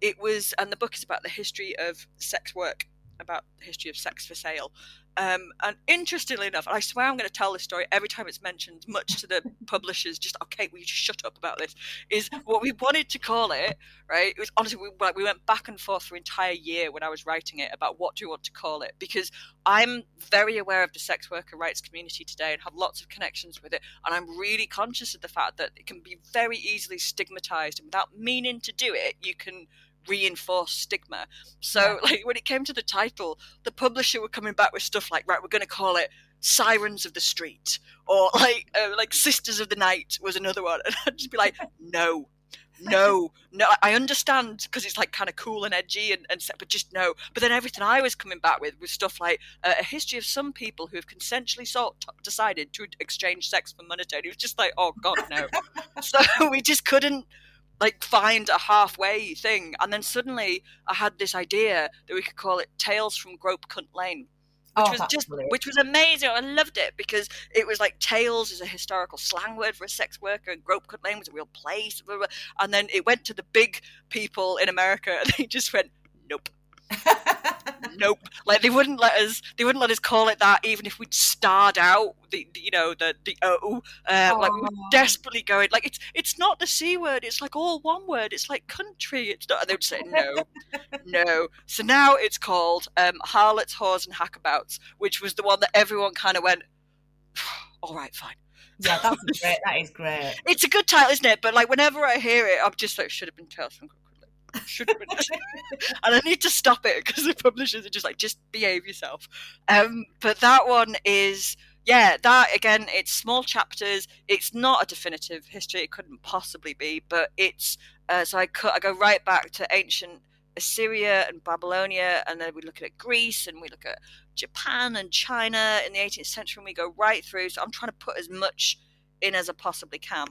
the book is about the history of sex work, about the history of sex for sale. And interestingly enough, and I swear I'm going to tell this story every time it's mentioned, much to the publishers, just, okay, will you just shut up about this, is what we wanted to call it, right? It was honestly, we went back and forth for an entire year when I was writing it about what do we want to call it, because I'm very aware of the sex worker rights community today and have lots of connections with it, and I'm really conscious of the fact that it can be very easily stigmatized, and without meaning to do it, you can reinforce stigma. So like, when it came to the title, the publisher were coming back with stuff like, right, we're going to call it Sirens of the Street, or like Sisters of the Night was another one, and I'd just be like, no, I understand, because it's like kind of cool and edgy and but just no. But then everything I was coming back with was stuff like a history of some people who have consensually decided to exchange sex for monetary. It was just like, oh god, no. So we just couldn't like find a halfway thing, and then suddenly I had this idea that we could call it Tales from Grope Cunt Lane, which was amazing. I loved it, because it was like Tales is a historical slang word for a sex worker, and Grope Cunt Lane was a real place, blah, blah, blah. And then it went to the big people in America, and they just went, nope. Nope. Like, they wouldn't let us call it that, even if we'd starred out the like, we were desperately going, like, it's not the C word, it's like all one word, it's like country, it's not. And they would say no. So now it's called Harlots, Whores and Hackabouts, which was the one that everyone kind of went, all right, fine. Yeah, that's great. That is great. It's a good title, isn't it? But like, whenever I hear it, I'm just like, should have been Tales from should have been. And I need to stop it, because the publishers are just like, just behave yourself. But that one is, that again, it's small chapters. It's not a definitive history, it couldn't possibly be, but it's so I go right back to ancient Assyria and Babylonia, and then we look at Greece, and we look at Japan and China in the 18th century, and we go right through. So I'm trying to put as much in as I possibly can.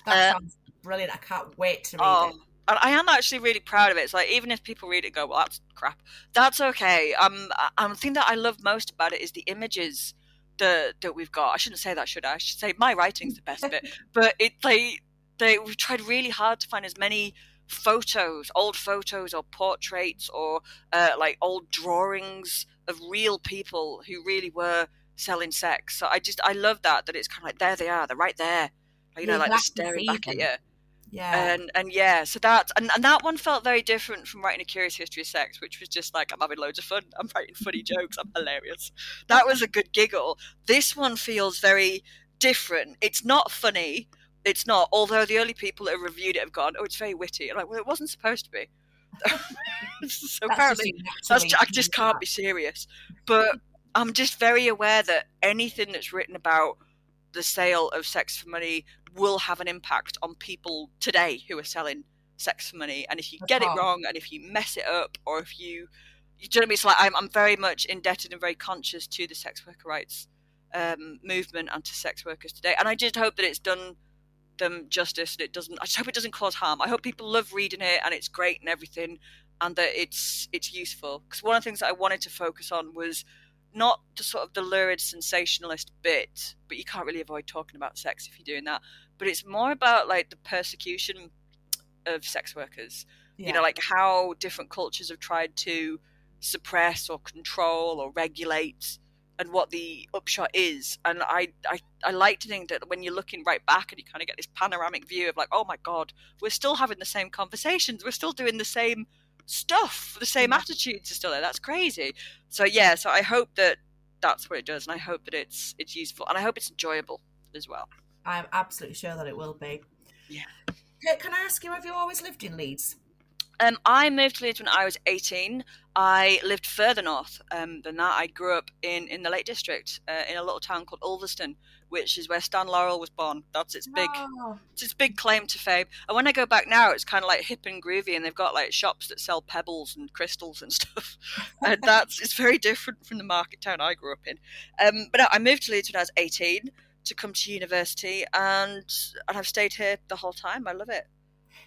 That sounds brilliant. I can't wait to read it. And I am actually really proud of it. It's like, even if people read it and go, well, that's crap, that's okay. The thing that I love most about it is the images that we've got. I shouldn't say that, should I? I should say my writing's the best bit. But we've tried really hard to find as many photos, old photos or portraits, or like old drawings of real people who really were selling sex. So I love that it's kind of like, there they are, they're right there. Like, like they're staring back at you. Yeah. And yeah, so that and that one felt very different from writing A Curious History of Sex, which was just like, I'm having loads of fun, I'm writing funny jokes, I'm hilarious. That was a good giggle. This one feels very different. It's not funny. It's not, although the early people that have reviewed it have gone, oh, it's very witty. I'm like, well, it wasn't supposed to be. So apparently I just can't be serious. But I'm just very aware that anything that's written about the sale of sex for money will have an impact on people today who are selling sex for money. And if you get it wrong, and if you mess it up, or if you know what I mean? It's like, I'm very much indebted and very conscious to the sex worker rights movement anti-sex workers today. And I just hope that it's done them justice. I just hope it doesn't cause harm. I hope people love reading it and it's great and everything, and that it's useful. Because one of the things that I wanted to focus on was not the sort of the lurid sensationalist bit, but you can't really avoid talking about sex if you're doing that. But it's more about like the persecution of sex workers. You know, like how different cultures have tried to suppress or control or regulate, and what the upshot is. And I like to think that when you're looking right back and you kind of get this panoramic view of like, oh my God, we're still having the same conversations, we're still doing the same stuff, the same attitudes are still there. That's crazy. So yeah, so I hope that that's what it does, and I hope that it's useful, and I hope it's enjoyable as well. I'm absolutely sure that it will be. Yeah. Can I ask you, have you always lived in Leeds? I moved to Leeds when I was 18. I lived further north than that. I grew up in the Lake District, in a little town called Ulverston, which is where Stan Laurel was born. That's its big claim to fame. And when I go back now, it's kind of like hip and groovy, and they've got like shops that sell pebbles and crystals and stuff. And it's very different from the market town I grew up in. But I moved to Leeds when I was 18 to come to university, and I've stayed here the whole time. I love it.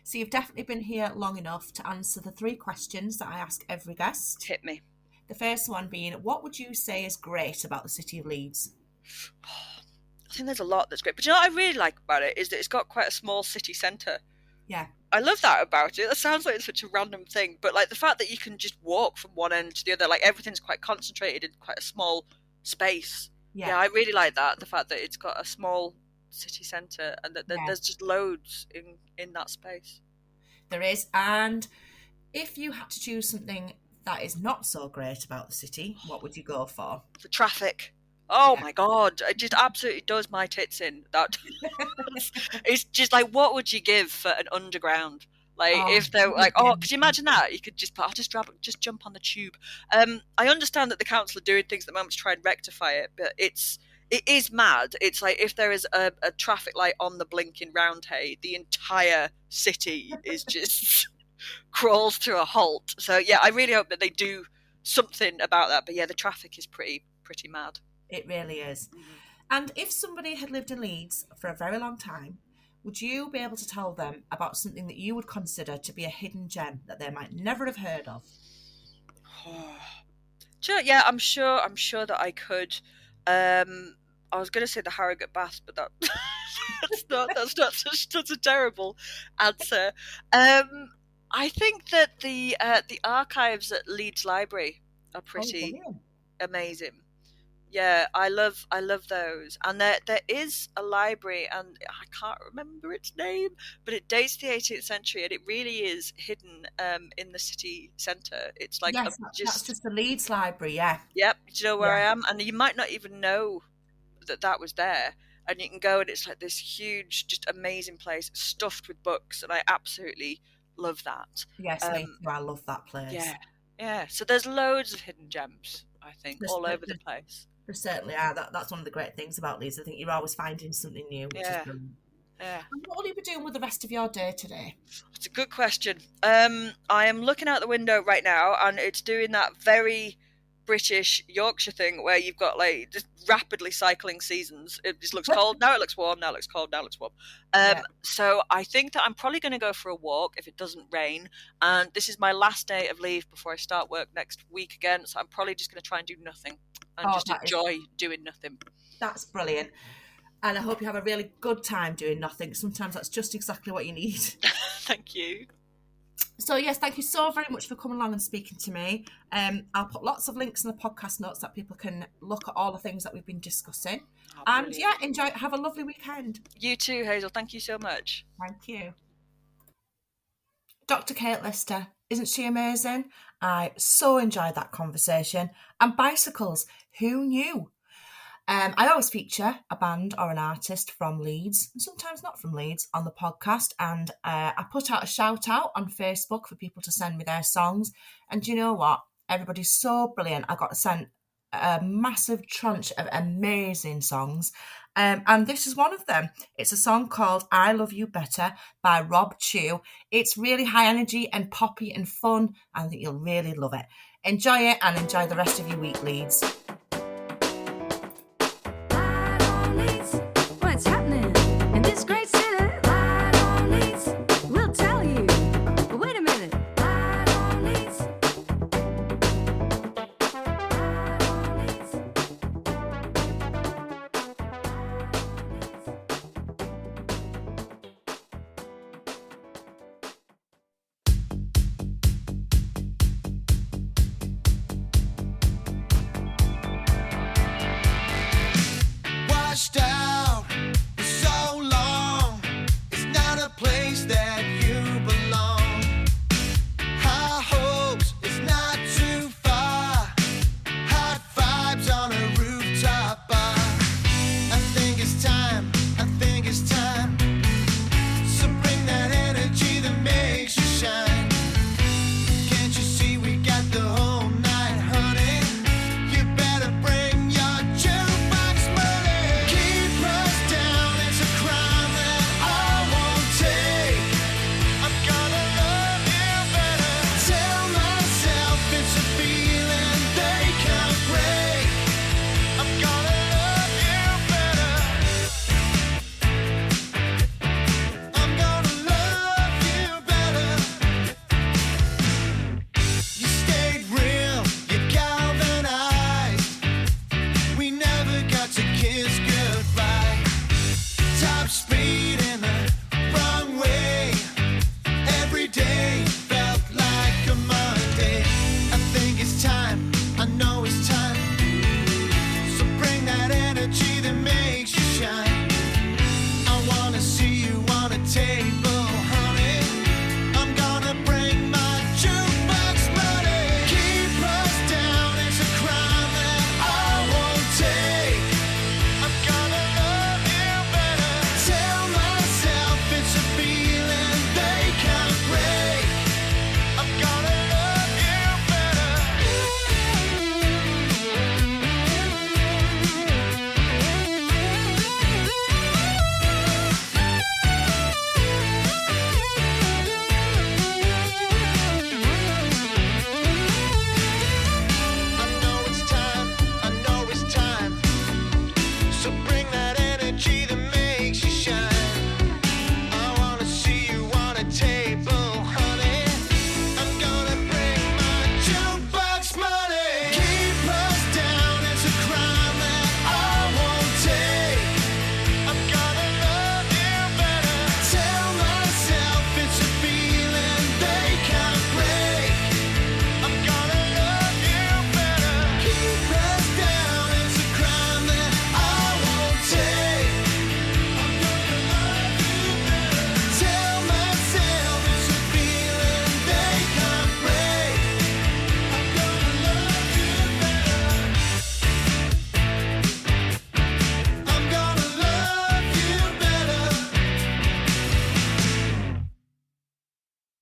So you've definitely been here long enough to answer the 3 questions that I ask every guest. Hit me. The first one being, what would you say is great about the city of Leeds? I think there's a lot that's great. But you know what I really like about it is that it's got quite a small city centre. Yeah. I love that about it. That sounds like such a random thing, but like the fact that you can just walk from one end to the other, like everything's quite concentrated in quite a small space. Yeah, I really like that. The fact that it's got a small city centre and that there's just loads in that space. There is. And if you had to choose something that is not so great about the city, what would you go for? The traffic. Oh my God, it just absolutely does my tits in. That it's just like, what would you give for an underground? Like if they're like, could you imagine that? You could just jump on the tube. I understand that the council are doing things at the moment to try and rectify it, but it is mad. It's like if there is a traffic light on the blink in Roundhay, the entire city is just crawls to a halt. So yeah, I really hope that they do something about that. But yeah, the traffic is pretty mad. It really is. Mm-hmm. And if somebody had lived in Leeds for a very long time, would you be able to tell them about something that you would consider to be a hidden gem that they might never have heard of? Yeah, I'm sure that I could. I was going to say the Harrogate Baths, but that's a terrible answer. I think that the archives at Leeds Library are pretty amazing. Yeah, I love those. And there is a library, and I can't remember its name, but it dates the 18th century, and it really is hidden in the city centre. It's like that's just the Leeds Library, yeah. Yep, do you know where I am? And you might not even know that was there. And you can go, and it's like this huge, just amazing place, stuffed with books, and I absolutely love that. Yes, I love that place. Yeah. So there's loads of hidden gems, I think, all over the place. There certainly are. That's one of the great things about Leeds. I think you're always finding something new, which is brilliant. Yeah. And what will you be doing with the rest of your day today? It's a good question. I am looking out the window right now, and it's doing that very British Yorkshire thing where you've got like just rapidly cycling seasons. It just looks cold, now it looks warm, now it looks cold, now it looks warm. So I think that I'm probably going to go for a walk if it doesn't rain. And this is my last day of leave before I start work next week again. So I'm probably just going to try and do nothing and just enjoy doing nothing. That's brilliant. And I hope you have a really good time doing nothing. Sometimes that's just exactly what you need. Thank you. So yes, thank you so very much for coming along and speaking to me. I'll put lots of links in the podcast notes that people can look at all the things that we've been discussing. And enjoy. Have a lovely weekend. You too, Hazel. Thank you so much. Thank you. Dr. Kate Lister, isn't she amazing? I so enjoyed that conversation. And bicycles, who knew? I always feature a band or an artist from Leeds, and sometimes not from Leeds, on the podcast. And I put out a shout out on Facebook for people to send me their songs. And do you know what? Everybody's so brilliant. I got sent a massive tranche of amazing songs. And this is one of them. It's a song called I Love You Better by Rob Chew. It's really high energy and poppy and fun. I think you'll really love it. Enjoy it and enjoy the rest of your week, Leeds.